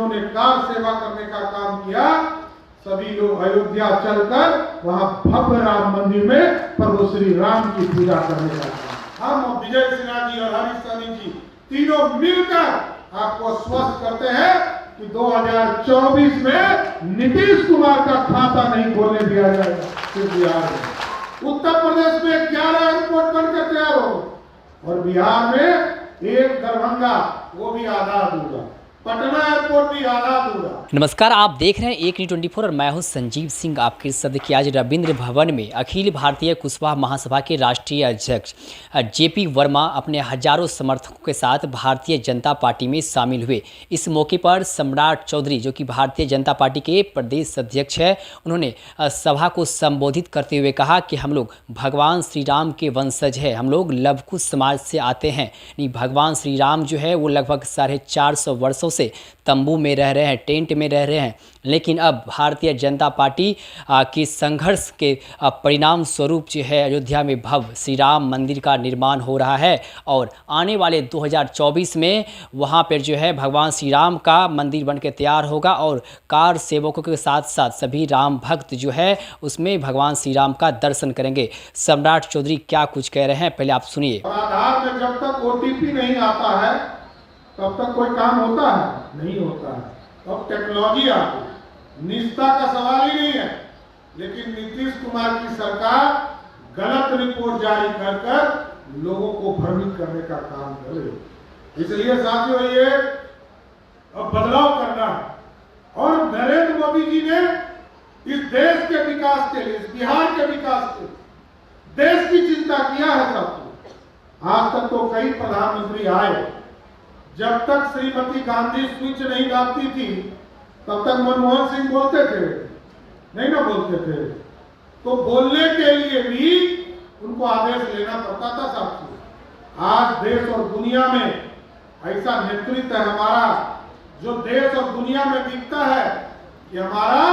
जिन्होंने कार सेवा करने का काम किया, सभी लोग अयोध्या चलकर वहां भव्य राम मंदिर में प्रभु श्री राम की पूजा करने का काम हम विजय सिन्हा जी और हरीश सहनी जी तीनों मिलकर आपको स्वस्थ करते हैं कि 2024 में नीतीश कुमार का खाता नहीं खोलने दिया जाएगा। सिर्फ बिहार में, उत्तर प्रदेश में 11 एयरपोर्ट बनकर तैयार हो और बिहार में एक दरभंगा, वो भी आधा अधूरा, पटना एयरपोर्ट भी आधा अधूरा। नमस्कार, आप देख रहे हैं एक न्यूज़ 24 और मैं हूं संजीव सिंह। आपके सद की आज रविंद्र भवन में अखिल भारतीय कुशवाहा महासभा के राष्ट्रीय अध्यक्ष जेपी वर्मा अपने हजारों समर्थकों के साथ भारतीय जनता पार्टी में शामिल हुए। इस मौके पर सम्राट चौधरी, जो कि भारतीय जनता पार्टी के प्रदेश अध्यक्ष है, उन्होंने सभा को संबोधित करते हुए कहा कि हम लोग भगवान श्री राम के वंशज है, हम लोग लव कुश समाज से आते हैं। भगवान श्री राम जो है वो लगभग 450 वर्षों से तंबू में रह रहे हैं, टेंट में रह रहे हैं, लेकिन अब भारतीय जनता पार्टी के संघर्ष के परिणाम स्वरूप जो है अयोध्या में भव्य श्री राम मंदिर का निर्माण हो रहा है और आने वाले 2024 में वहां पर जो है भगवान श्री राम का मंदिर बनकर तैयार होगा और कार सेवकों के साथ साथ सभी राम भक्त जो है उसमें भगवान श्री राम का दर्शन करेंगे। सम्राट चौधरी क्या कुछ कह रहे हैं, पहले आप सुनिए। आधार में जब तक ओटीपी नहीं आता है तब तक कोई काम होता है? नहीं होता है। अब टेक्नोलॉजी आ गई, निष्ठा का सवाल ही नहीं है, लेकिन नीतीश कुमार की सरकार गलत रिपोर्ट जारी कर कर लोगों को भ्रमित करने का काम कर रही है। इसलिए साथियों, ये अब बदलाव करना है और नरेंद्र मोदी जी ने इस देश के विकास के लिए, इस बिहार के विकास के लिए देश की चिंता किया है साथियों। आज तक तो कई प्रधानमंत्री आए, जब तक श्रीमती गांधी स्विच नहीं दाबती थी तब तक मनमोहन सिंह बोलते थे, नहीं ना बोलते थे, तो बोलने के लिए भी उनको आदेश लेना पड़ता था साथियों। आज देश और दुनिया में ऐसा नेतृत्व है हमारा, जो देश और दुनिया में दिखता है कि हमारा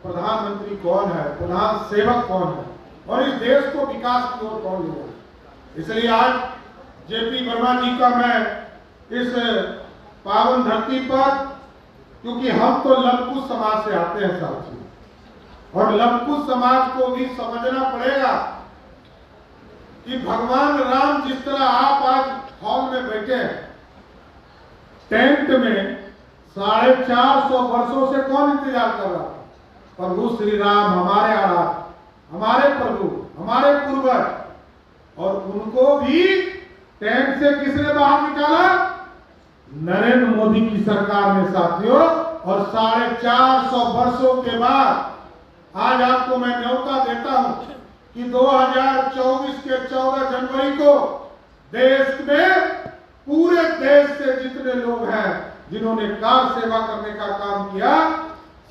प्रधानमंत्री कौन है, प्रधान सेवक कौन है और इस देश को विकास की ओर कौन ले जाए। इसलिए आज जेपी वर्मा जी का मैं इस पावन धरती पर, क्योंकि हम तो लवकुश समाज से आते हैं साथियों, और लवकुश समाज को भी समझना पड़ेगा कि भगवान राम जिस तरह आप आज हॉल में बैठे हैं, टेंट में 450 वर्षों से कौन इंतजार कर रहा था? प्रभु श्री राम, हमारे आराध्य, हमारे प्रभु, हमारे पूर्वज, और उनको भी टेंट से किसने बाहर निकाला? नरेंद्र मोदी की सरकार ने साथियों। और 450 वर्षों के बाद आज आपको मैं न्योता देता हूं कि 2024 के 14 जनवरी को देश में, पूरे देश से जितने लोग हैं जिन्होंने कार सेवा करने का काम किया,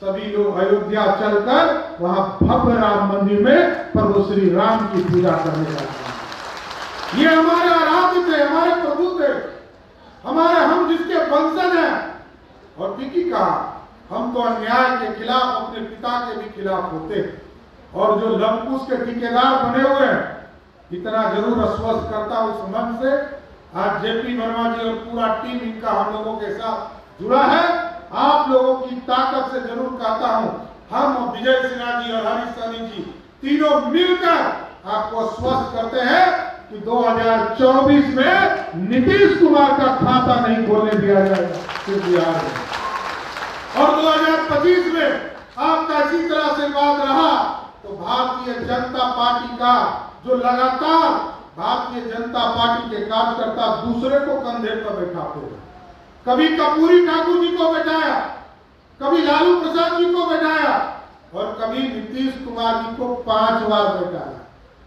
सभी लोग अयोध्या चलकर वहां भव्य राम मंदिर में प्रभु श्री राम की पूजा करने का काम। ये हमारे आराध्य थे, हमारे प्रभु थे, हमारे, हम जिसके वंशज हैं। और ठीक कहा, हम तो अन्याय के खिलाफ, अपने पिता के भी खिलाफ होते, और जो लवकुश के ठेकेदार बने हुए हैं, इतना जरूर आश्वस्त करता उस मन से। आज जेपी वर्मा जी और पूरा टीम इनका हम लोगों के साथ जुड़ा है। आप लोगों की ताकत से जरूर कहता हूं, हम विजय सिन्हा जी और हरीश सहनी जी तीनों मिलकर आपको स्वस्थ करते हैं कि 2024 में नीतीश कुमार का खाता नहीं खोलने दिया जाएगा सिर्फ बिहार में, और 2025 में आपका इसी तरह से बात रहा तो भारतीय जनता पार्टी का जो लगातार भारतीय जनता पार्टी के कार्यकर्ता दूसरे को कंधे पर बैठाते हैं, कभी कपूरी ठाकुर जी को बैठाया, कभी लालू प्रसाद जी को बैठाया और कभी नीतीश कुमार जी को 5 बार बैठाया।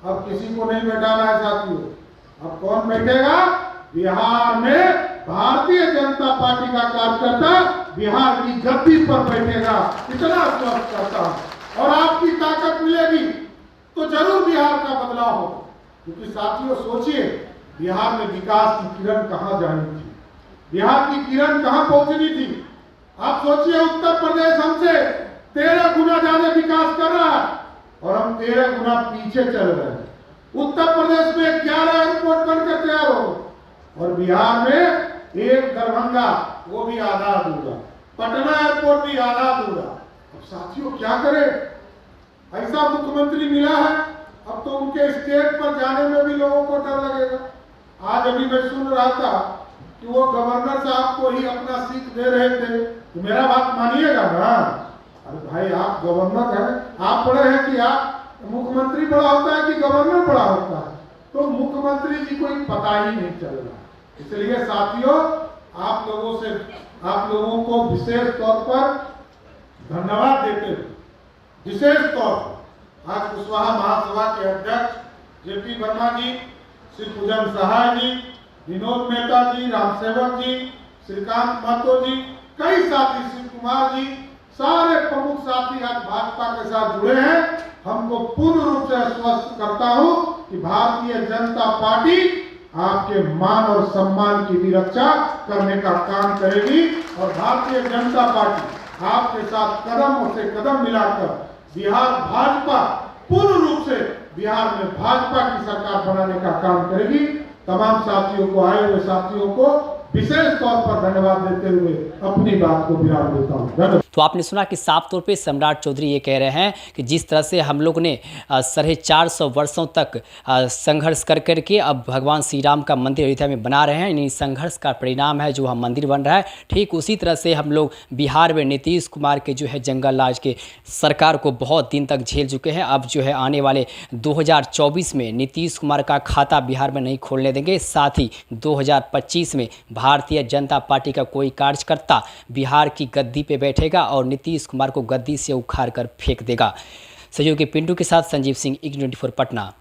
अब किसी को नहीं बैठाना है साथियों। अब कौन बैठेगा? बिहार में भारतीय जनता पार्टी का कार्यकर्ता बिहार की गद्दी पर बैठेगा, इतना स्पष्ट करता हूं। और आपकी ताकत मिलेगी तो जरूर बिहार का बदलाव होगा, क्योंकि साथियों सोचिए, बिहार में विकास की किरण कहां जानी थी, बिहार की किरण कहां पहुंचनी थी। आप सोचिए, उत्तर प्रदेश हमसे 13 गुना ज्यादा विकास कर रहा है और हम 13 गुना पीछे चल रहे हैं। उत्तर प्रदेश में 11 एयरपोर्ट बनकर तैयार हो और बिहार में एक दरभंगा, वो भी आधा अधूरा, पटना एयरपोर्ट भी आजाद होगा। अब साथियों क्या करें, ऐसा मुख्यमंत्री मिला है, अब तो उनके स्टेट पर जाने में भी लोगों को डर लगेगा। आज अभी मैं सुन रहा था कि वो गवर्नर साहब को ही अपना सीट दे रहे थे, तो मेरा बात मानिएगा ना। अरे भाई आप गवर्नर हैं, आप बड़े हैं कि आप मुख्यमंत्री बड़ा होता है कि गवर्नर बड़ा होता है? तो मुख्यमंत्री जी को पता ही नहीं चल रहा। इसलिए साथियों आप लोगों को विशेष तौर पर धन्यवाद देते हुए, विशेष तौर पर आज कुशवाहा महासभा के अध्यक्ष जेपी वर्मा जी, श्री पूजन सहाय जी, विनोद मेहता जी, रामसेवक जी, श्रीकांत महतो जी, कई साथी, शिव कुमार जी, सारे प्रमुख साथी आज भाजपा के साथ जुड़े हैं। हमको पूर्ण रूप से आश्वस्त करता हूं कि भारतीय जनता पार्टी आपके मान और सम्मान की भी रक्षा करने का काम करेगी और भारतीय जनता पार्टी आपके साथ कदम से कदम मिलाकर बिहार भाजपा पूर्ण रूप से बिहार में भाजपा की सरकार बनाने का काम करेगी। तमाम साथियों को, आए हुए साथियों को विशेष तौर पर धन्यवाद देते हुए अपनी बात को विराम देता हूँ। धन्यवाद। तो आपने सुना कि साफ तौर पे सम्राट चौधरी ये कह रहे हैं कि जिस तरह से हम लोग ने 450 वर्षों तक संघर्ष कर करके अब भगवान श्री राम का मंदिर अयोध्या में बना रहे हैं, इन्हीं संघर्ष का परिणाम है जो वहाँ मंदिर बन रहा है। ठीक उसी तरह से हम लोग बिहार में नीतीश कुमार के जो है जंगल राज के सरकार को बहुत दिन तक झेल चुके हैं। अब जो है आने वाले 2024 में नीतीश कुमार का खाता बिहार में नहीं खोलने देंगे। साथ ही 2025 में भारतीय जनता पार्टी का कोई कार्यकर्ता बिहार की गद्दी पे बैठेगा और नीतीश कुमार को गद्दी से उखाड़ कर फेंक देगा। सहयोगी पिंटू के साथ संजीव सिंह, IGNOU 24 पटना।